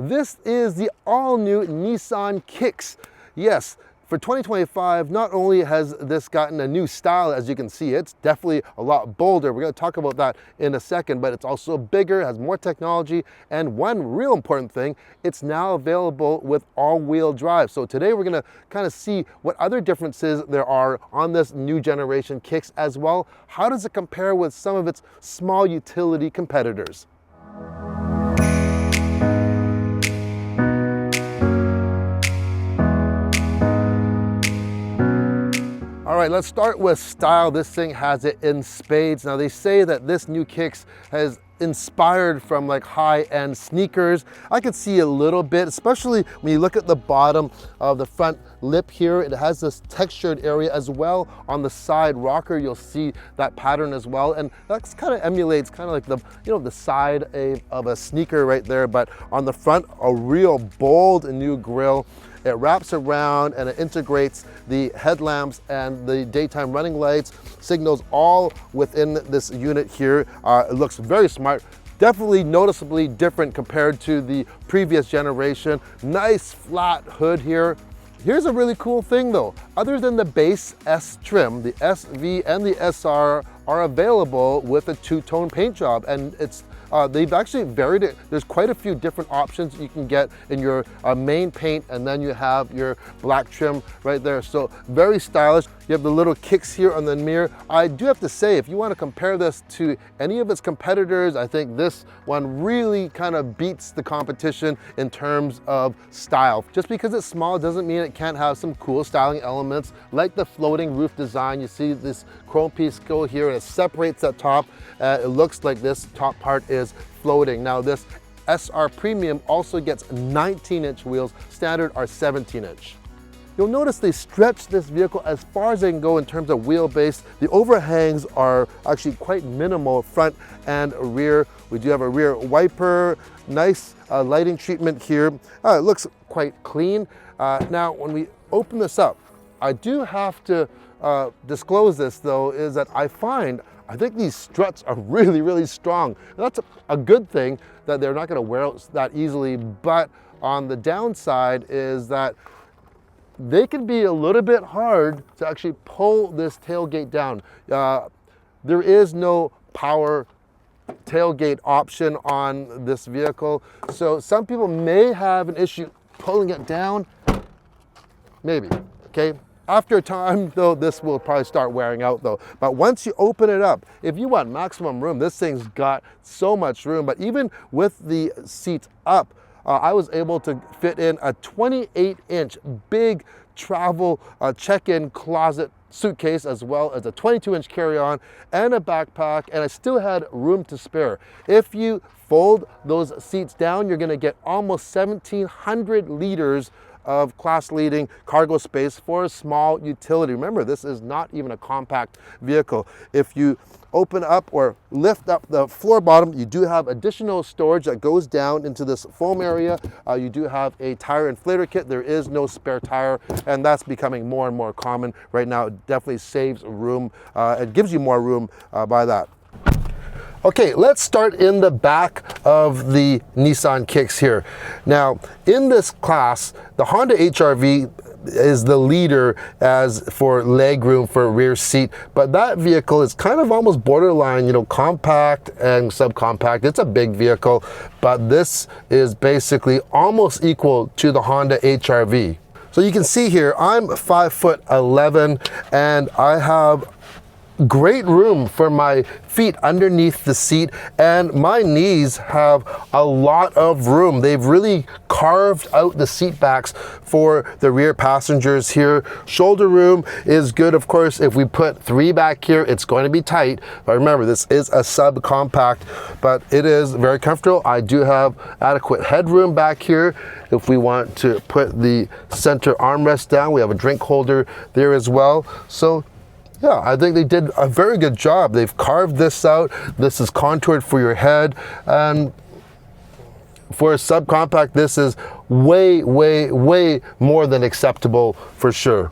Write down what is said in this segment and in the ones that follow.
This is the all-new Nissan Kicks. Yes, for 2025, not only has this gotten a new style, as you can see, it's definitely a lot bolder. We're going to talk about that in a second, but it's also bigger, has more technology, and one real important thing, it's now available with all-wheel drive. So today we're going to kind of see what other differences there are on this new generation Kicks as well. How does it compare with some of its small utility competitors? All right, let's start with style. This thing has it in spades. Now they say that this new Kicks has inspired from like high-end sneakers. I could see a little bit, especially when you look at the bottom of the front lip here. It has this textured area as well. On the side rocker, you'll see that pattern as well. And that kind of emulates kind of like the, the side of a sneaker right there. But on the front, a real bold new grille. It wraps around and it integrates the headlamps and the daytime running lights, signals all within this unit here. It looks very smart, definitely noticeably different compared to the previous generation. Nice flat hood here. Here's a really cool thing though. Other than the base S trim, the SV and the SR are available with a two-tone paint job, and they've actually varied it. There's quite a few different options you can get in your main paint, and then you have your black trim right there. So very stylish. You have the little Kicks here on the mirror. I do have to say, if you want to compare this to any of its competitors, I think this one really kind of beats the competition in terms of style. Just because it's small doesn't mean it can't have some cool styling elements, like the floating roof design. You see this chrome piece go here and it separates that top. It looks like this top part is floating. Now this SR Premium also gets 19-inch wheels. Standard are 17-inch. You'll notice they stretch this vehicle as far as they can go in terms of wheelbase. The overhangs are actually quite minimal, front and rear. We do have a rear wiper, nice lighting treatment here. It looks quite clean. Now, when we open this up, I do have to disclose this though, is that I think these struts are really, really strong. And that's a good thing, that they're not gonna wear out that easily, but on the downside is that they can be a little bit hard to actually pull this tailgate down. There is no power tailgate option on this vehicle, so some people may have an issue pulling it down, maybe, okay? After a time though, this will probably start wearing out though. But once you open it up, if you want maximum room, this thing's got so much room. But even with the seats up, I was able to fit in a 28-inch big travel check-in closet suitcase, as well as a 22-inch carry-on and a backpack, and I still had room to spare. If you fold those seats down, you're gonna get almost 1,700 liters of class-leading cargo space for a small utility. Remember, this is not even a compact vehicle. If you open up or lift up the floor bottom, you do have additional storage that goes down into this foam area. You do have a tire inflator kit. There is no spare tire, and that's becoming more and more common right now. It definitely saves room. It gives you more room by that. Okay, let's start in the back of the Nissan Kicks here. Now, in this class, the Honda HR-V is the leader as for leg room for a rear seat, but that vehicle is kind of almost borderline, compact and subcompact. It's a big vehicle, but this is basically almost equal to the Honda HR-V. So you can see here, I'm 5'11", and I have great room for my feet underneath the seat, and my knees have a lot of room. They've really carved out the seat backs for the rear passengers here. Shoulder room is good. Of course, if we put 3 back here, it's going to be tight. But remember, this is a subcompact, but it is very comfortable. I do have adequate headroom back here. If we want to put the center armrest down, we have a drink holder there as well. So yeah, I think they did a very good job. They've carved this out. This is contoured for your head. And for a subcompact, this is way, way, way more than acceptable for sure.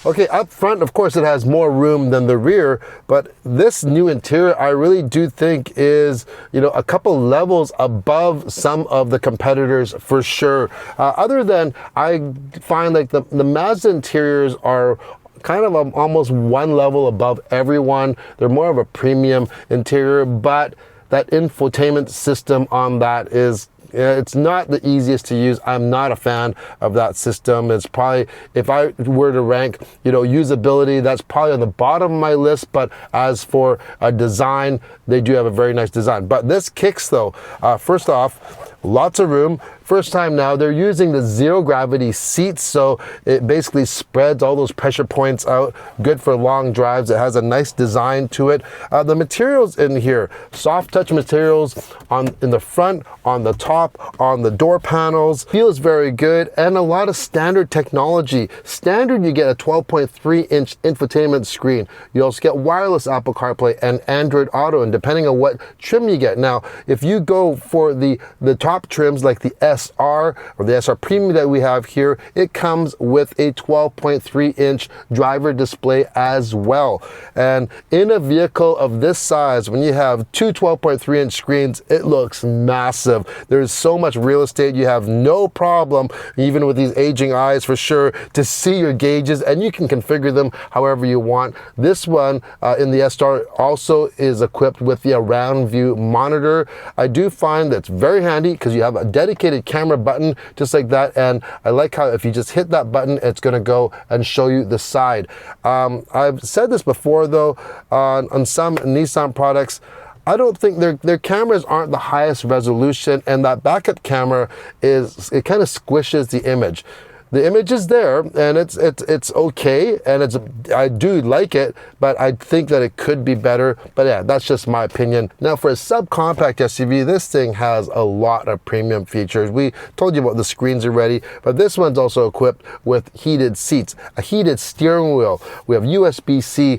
Okay, up front, of course, it has more room than the rear, but this new interior, I really do think is, you know, a couple levels above some of the competitors for sure. Other than, I find like the Mazda interiors are kind of almost one level above everyone. They're more of a premium interior, but that infotainment system on that is, it's not the easiest to use. I'm not a fan of that system. It's probably, if I were to rank, you know, usability, that's probably on the bottom of my list. But as for a design, they do have a very nice design. But this Kicks though, first off, lots of room. First time now, they're using the zero gravity seats, so it basically spreads all those pressure points out. Good for long drives. It has a nice design to it. The materials in here, soft touch materials in the front, on the top, on the door panels. Feels very good, and a lot of standard technology. Standard, you get a 12.3-inch infotainment screen. You also get wireless Apple CarPlay and Android Auto, and depending on what trim you get. Now, if you go for the top trims like the SR or the SR Premium that we have here, it comes with a 12.3-inch driver display as well. And in a vehicle of this size, when you have two 12.3-inch screens, it looks massive. There's so much real estate. You have no problem, even with these aging eyes for sure, to see your gauges, and you can configure them however you want. This one in the SR also is equipped with the around view monitor. I do find that's very handy because you have a dedicated camera button just like that, and I like how if you just hit that button, it's going to go and show you the side. I've said this before though, on some Nissan products, I don't think their cameras aren't the highest resolution, and that backup camera it kind of squishes the image. The image is there, and it's okay, and I do like it, but I think that it could be better. But yeah, that's just my opinion. Now, for a subcompact SUV, this thing has a lot of premium features. We told you about the screens already, but this one's also equipped with heated seats, a heated steering wheel. We have USB-C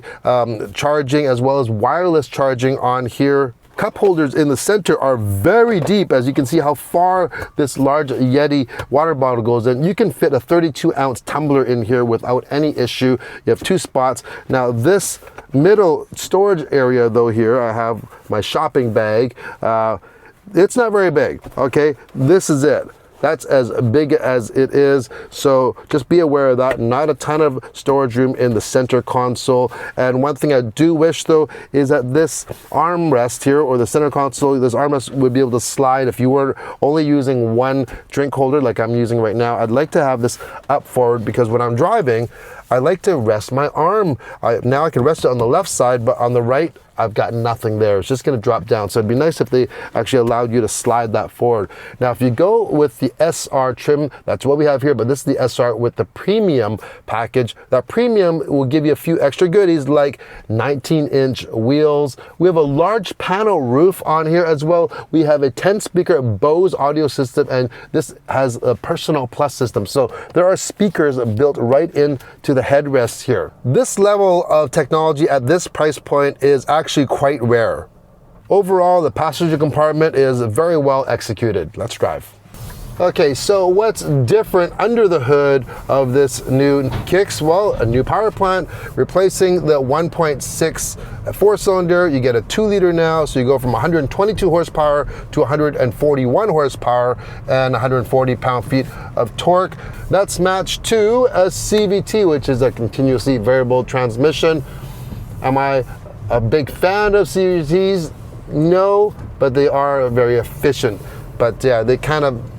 charging as well as wireless charging on here. Cup holders in the center are very deep, as you can see how far this large Yeti water bottle goes in. You can fit a 32-ounce tumbler in here without any issue. You have two spots. Now this middle storage area though, here I have my shopping bag. It's not very big, okay? This is it. That's as big as it is, so just be aware of that. Not a ton of storage room in the center console. And one thing I do wish though is that this armrest here, or the center console, this armrest would be able to slide if you were only using one drink holder like I'm using right now. I'd like to have this up forward, because when I'm driving, I like to rest my arm. Now I can rest it on the left side, but on the right, I've got nothing there. It's just gonna drop down. So it'd be nice if they actually allowed you to slide that forward. Now, if you go with the SR trim, that's what we have here, but this is the SR with the premium package. That premium will give you a few extra goodies like 19-inch wheels. We have a large panel roof on here as well. We have a 10-speaker Bose audio system, and this has a Personal Plus system. So there are speakers built right into the headrests here. This level of technology at this price point is actually quite rare. Overall, the passenger compartment is very well executed. Let's drive. Okay, so what's different under the hood of this new Kicks? Well, a new power plant, replacing the 1.6 four-cylinder. You get a 2-liter now, so you go from 122 horsepower to 141 horsepower and 140 pound-feet of torque. That's matched to a CVT, which is a continuously variable transmission. Am I a big fan of CVTs? No, but they are very efficient. But yeah, they kind of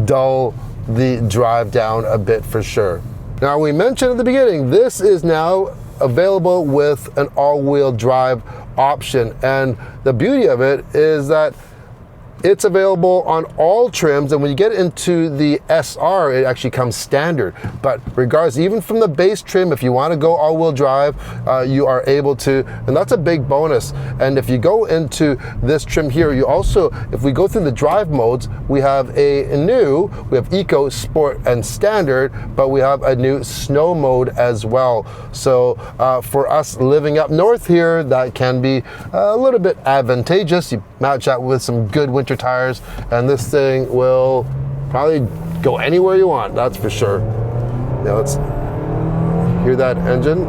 dull the drive down a bit for sure. Now, we mentioned at the beginning, this is now available with an all-wheel drive option, and the beauty of it is that it's available on all trims, and when you get into the SR, it actually comes standard. But regardless, even from the base trim, if you want to go all-wheel drive, you are able to, and that's a big bonus. And if you go into this trim here, you also, if we go through the drive modes, we have we have Eco, Sport, and Standard, but we have a new Snow mode as well. So for us living up north here, that can be a little bit advantageous. You match that with some good winter tires, and this thing will probably go anywhere you want, that's for sure. Now let's Hear that engine?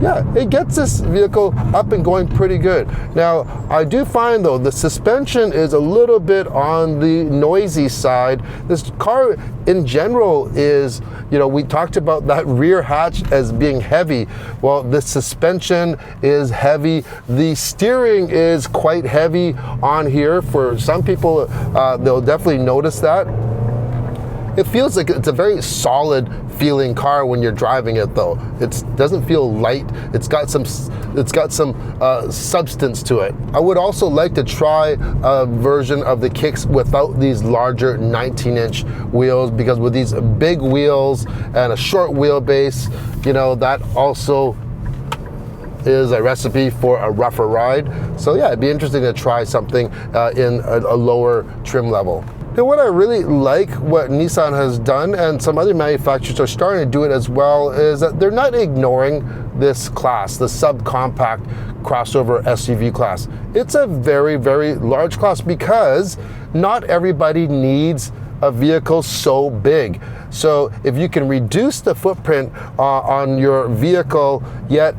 Yeah, it gets this vehicle up and going pretty good. Now, I do find though, the suspension is a little bit on the noisy side. This car in general is, you know, we talked about that rear hatch as being heavy. Well, the suspension is heavy. The steering is quite heavy on here. For some people, they'll definitely notice that. It feels like it's a very solid feeling car when you're driving it though. It doesn't feel light. It's got some substance to it. I would also like to try a version of the Kicks without these larger 19-inch wheels, because with these big wheels and a short wheelbase, you know, that also is a recipe for a rougher ride. So yeah, it'd be interesting to try something in a lower trim level. And what I really like what Nissan has done, and some other manufacturers are starting to do it as well, is that they're not ignoring this class, the subcompact crossover SUV class. It's a very, very large class because not everybody needs a vehicle so big. So if you can reduce the footprint on your vehicle, yet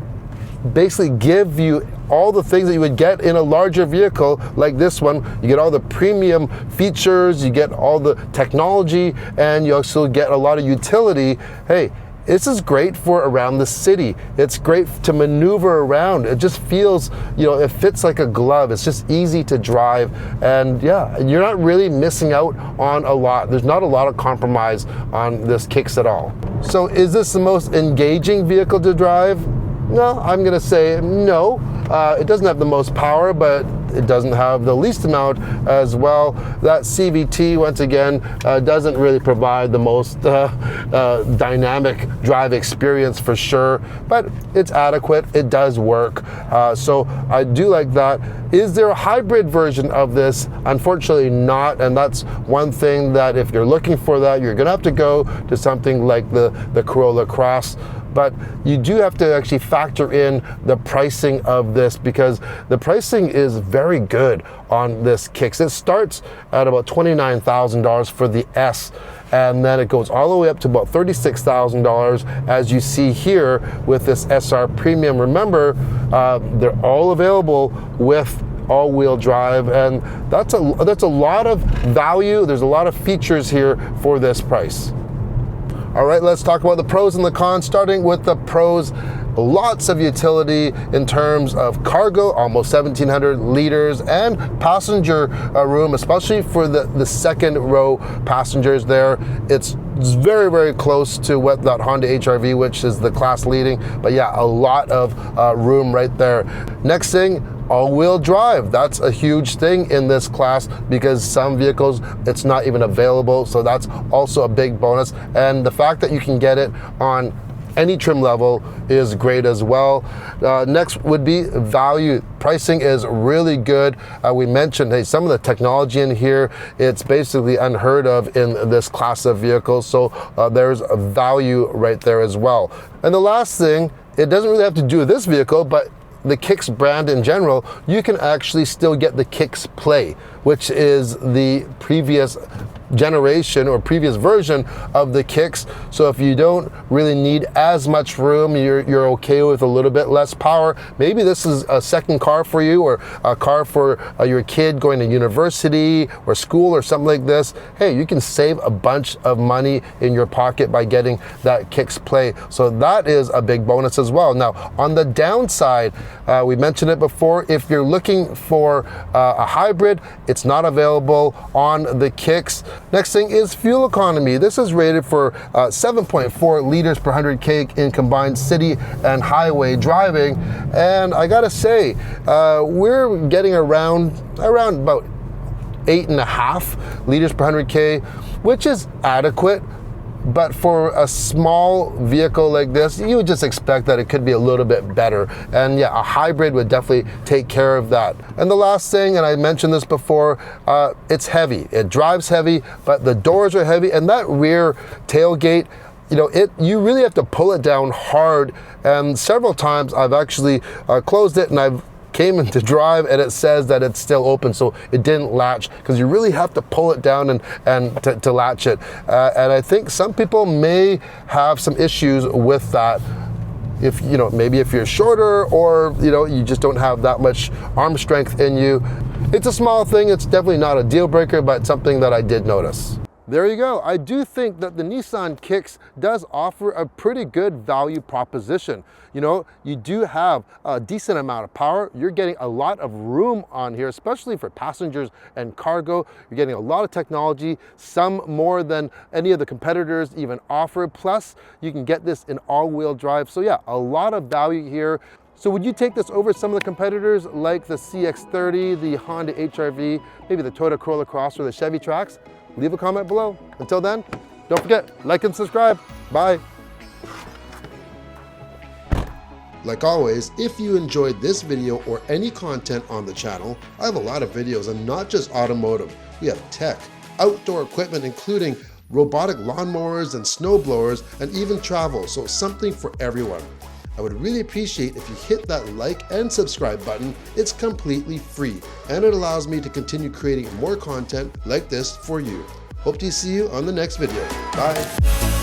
basically give you all the things that you would get in a larger vehicle like this one. You get all the premium features, you get all the technology, and you also get a lot of utility. Hey, this is great for around the city. It's great to maneuver around. It just feels, you know, it fits like a glove. It's just easy to drive. And yeah, you're not really missing out on a lot. There's not a lot of compromise on this Kicks at all. So is this the most engaging vehicle to drive? No, I'm gonna say no. It doesn't have the most power, but it doesn't have the least amount as well. That CVT, once again, doesn't really provide the most dynamic drive experience for sure, but it's adequate, it does work. So I do like that. Is there a hybrid version of this? Unfortunately not, and that's one thing that if you're looking for that, you're gonna have to go to something like the Corolla Cross. But you do have to actually factor in the pricing of this, because the pricing is very good on this Kicks. It starts at about $29,000 for the S, and then it goes all the way up to about $36,000, as you see here with this SR Premium. Remember, they're all available with all-wheel drive, and that's a lot of value. There's a lot of features here for this price. All right, let's talk about the pros and the cons, starting with the pros. Lots of utility in terms of cargo, almost 1,700 liters, and passenger room, especially for the second row passengers there. It's very, very close to what that Honda HR-V, which is the class leading, but yeah, a lot of room right there. Next thing, all-wheel drive. That's a huge thing in this class, because some vehicles it's not even available, so that's also a big bonus. And the fact that you can get it on any trim level is great as well. Next would be value. Pricing is really good. We mentioned, hey, some of the technology in here, it's basically unheard of in this class of vehicles, so there's a value right there as well. And the last thing, it doesn't really have to do with this vehicle, but the Kicks brand in general, you can actually still get the Kicks Play, which is the previous generation or previous version of the Kicks. So if you don't really need as much room, you're okay with a little bit less power, maybe this is a second car for you, or a car for your kid going to university or school or something like this. Hey, you can save a bunch of money in your pocket by getting that Kicks Play. So that is a big bonus as well. Now, on the downside, we mentioned it before, if you're looking for a hybrid, it's not available on the Kicks. Next thing is fuel economy. This is rated for 7.4 liters per 100K in combined city and highway driving. And I gotta say, we're getting around about 8.5 liters per 100K, which is adequate. But for a small vehicle like this, you would just expect that it could be a little bit better. And yeah, a hybrid would definitely take care of that. And the last thing, and I mentioned this before, it's heavy. It drives heavy, but the doors are heavy, and that rear tailgate, you know, you really have to pull it down hard. And several times I've actually closed it, and I've came into drive and it says that it's still open, so it didn't latch, because you really have to pull it down and to latch it. And I think some people may have some issues with that. If you know, maybe if you're shorter, or you know, you just don't have that much arm strength in you. It's a small thing, it's definitely not a deal breaker, but something that I did notice. There you go. I do think that the Nissan Kicks does offer a pretty good value proposition. You know, you do have a decent amount of power. You're getting a lot of room on here, especially for passengers and cargo. You're getting a lot of technology, some more than any of the competitors even offer. Plus, you can get this in all-wheel drive. So yeah, a lot of value here. So would you take this over some of the competitors like the CX-30, the Honda HR-V, maybe the Toyota Corolla Cross or the Chevy Trax? Leave a comment below. Until then, don't forget, like and subscribe. Bye. Like always, if you enjoyed this video or any content on the channel, I have a lot of videos and not just automotive. We have tech, outdoor equipment, including robotic lawnmowers and snow blowers, and even travel, so something for everyone. I would really appreciate if you hit that like and subscribe button. It's completely free, and it allows me to continue creating more content like this for you. Hope to see you on the next video. Bye.